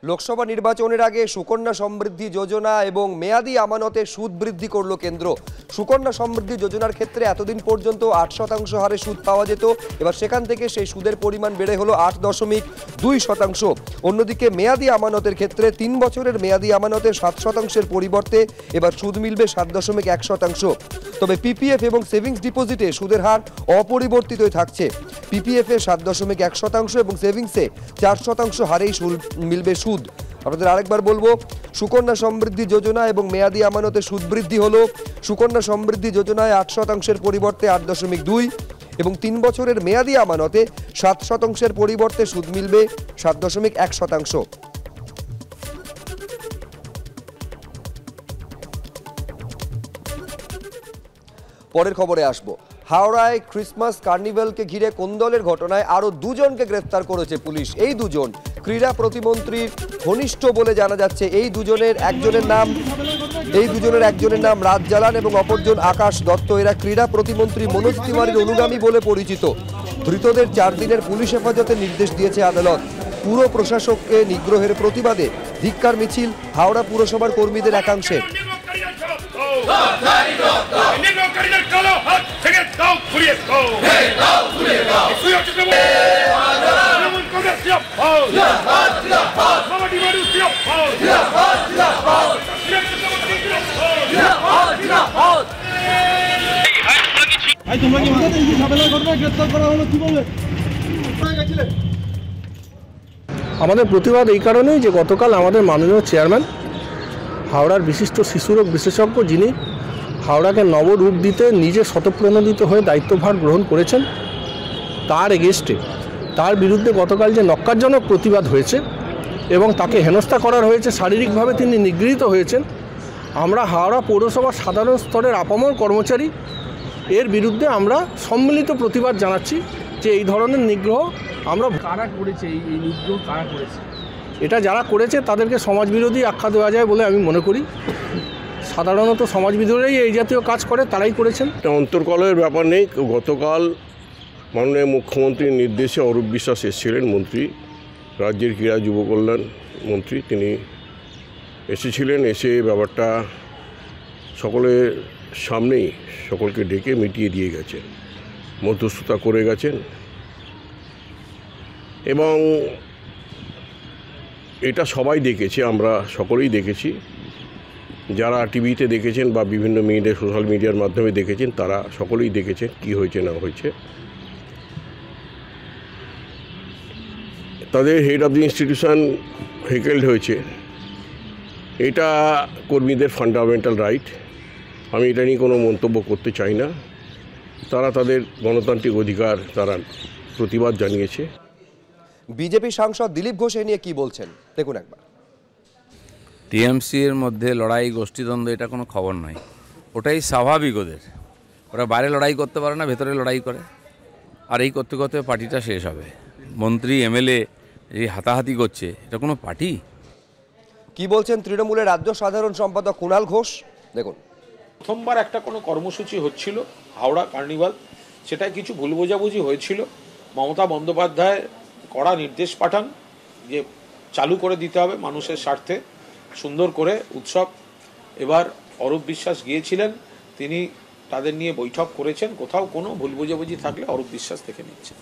লোকসভা নির্বাচনের আগে সুকন্যা সমৃদ্ধি যোজনা এবং মেয়াদি আমানতে সুদ বৃদ্ধি করল কেন্দ্র। সুকন্যা সমৃদ্ধি যোজনার ক্ষেত্রে এতদিন পর্যন্ত 8% হারে সুদ পাওয়া যেত, এবার সেখান থেকে সেই সুদের পরিমাণ বেড়ে হলো 8.2%। অন্যদিকে মেয়াদি আমানতের ক্ষেত্রে 3 বছরের মেয়াদি আমানতে 7%-এর পরিবর্তে এবার সুদ মিলবে 7.1%। তবে পিপিএফ এবং সেভিংস ডিপোজিটে সুদের হার অপরিবর্তিতই থাকছে। পিপিএফ এ 7.1% এবং সেভিংসে 4% হারেই মিলবে সুদ। আপনাদের আরেকবার বলবো, সুকন্যা সমৃদ্ধি যোজনা এবং মেয়াদি আমানতে সুদ বৃদ্ধি হলো। সুকন্যা সমৃদ্ধি যোজনায় 8%-এর পরিবর্তে 8.2 এবং 3 বছরের মেয়াদি আমানতে 7%-এর পরিবর্তে সুদ মিলবে 7.1%। পরের খবরে আসবো। হাওড়ায় ক্রিসমাস কার্নিভালকে ঘিরে কোন্দলের ঘটনায় আরো 2 জনকে গ্রেফতার করেছে পুলিশ। এই 2 জন ক্রীড়া প্রতিমন্ত্রীর ঘনিষ্ঠ বলে জানা যাচ্ছে। এই দুজনের একজনের নাম রাজ জালান এবং অপরজন আকাশ দত্ত। এরা ক্রীড়া প্রতিমন্ত্রী মনোজ তিওয়ারির অনুগামী বলে পরিচিত। ধৃতদের 4 দিনের পুলিশ হেফাজতের নির্দেশ দিয়েছে আদালত। পুর প্রশাসককে নিগ্রহের প্রতিবাদে ধিক্কার মিছিল হাওড়া পুরসভার কর্মীদের একাংশের। আমাদের প্রতিবাদ এই কারণেই যে গতকাল আমাদের মাননীয় চেয়ারম্যান হাওড়ার বিশিষ্ট শিশুরোগ বিশেষজ্ঞ, যিনি হাওড়াকে নবরূপ দিতে নিজে স্বতঃপ্রণোদিত হয়ে দায়িত্বভার গ্রহণ করেছেন, তার এগেস্টে তার বিরুদ্ধে গতকাল যে নক্কারজনক প্রতিবাদ হয়েছে এবং তাকে হেনস্থা করার হয়েছে, শারীরিকভাবে তিনি নিগৃহীত হয়েছেন, আমরা হাওড়া পৌরসভার সাধারণ স্তরের আপামর কর্মচারী এর বিরুদ্ধে আমরা সম্মিলিত প্রতিবাদ জানাচ্ছি যে এই ধরনের নিগ্রহ আমরা কারা করেছে, এই নিগ্রহ কারা করেছে, এটা যারা করেছে তাদেরকে সমাজবিরোধী আখ্যা দেওয়া যায় বলে আমি মনে করি। সাধারণত সমাজবিরোধীরাই এই জাতীয় কাজ করে, তারাই করেছেন। এটা অন্তর্কলয়ের ব্যাপার নেই। গতকাল মাননীয় মুখ্যমন্ত্রীর নির্দেশে অরূপ বিশ্বাস এসেছিলেন, মন্ত্রী, রাজ্যের ক্রীড়া যুব কল্যাণ মন্ত্রী, তিনি এসেছিলেন। এসে ব্যাপারটা সকলের সামনেই সকলকে ডেকে মিটিয়ে দিয়ে গেছেন, মধ্যস্থতা করে গেছেন এবং এটা সবাই দেখেছে, আমরা সকলেই দেখেছি। যারা টিভিতে দেখেছেন বা বিভিন্ন মিডিয়া, সোশ্যাল মিডিয়ার মাধ্যমে দেখেছেন, তারা সকলেই দেখেছেন কি হয়েছে না হয়েছে। তাদের হেড অফ দি ইনস্টিটিউশন হেকেলড হয়েছে, এটা কর্মীদের ফান্ডামেন্টাল রাইট। আমি এটা নিয়ে কোনো মন্তব্য করতে চাই না। তারা তাদের গণতান্ত্রিক অধিকার তারা প্রতিবাদ জানিয়েছে। বিজেপি সাংসদ দিলীপ ঘোষ এ নিয়ে কি বলছেন দেখুন একবার। টিএমসি এর মধ্যে লড়াই, গোষ্ঠীদ্বন্দ্ব, এটা কোনো খবর নয়। ওটাই স্বাভাবিক ওদের। ওরা বাইরে লড়াই করতে পারে না, ভেতরে লড়াই করে। আর এই করতে করতে পার্টিটা শেষ হবে। মন্ত্রী এমএলএ এই হাতাহাতি করছে, এটা কোনো পার্টি? কি বলছেন তৃণমূলের রাজ্য সাধারণ সম্পাদক কুণাল ঘোষ দেখুন। প্রথমবার একটা কোনো কর্মসূচি হচ্ছিল হাওড়া কার্নিভাল, সেটাই কিছু ভুল বোঝাবুঝি হয়েছিল। মমতা বন্দ্যোপাধ্যায় কড়া নির্দেশ পাঠান যে চালু করে দিতে হবে মানুষের স্বার্থে সুন্দর করে উৎসব। এবার অরূপ বিশ্বাস গিয়েছিলেন, তিনি তাদের নিয়ে বৈঠক করেছেন। কোথাও কোনো ভুল বোঝাবুঝি থাকলে অরূপ বিশ্বাস দেখে নিচ্ছেন।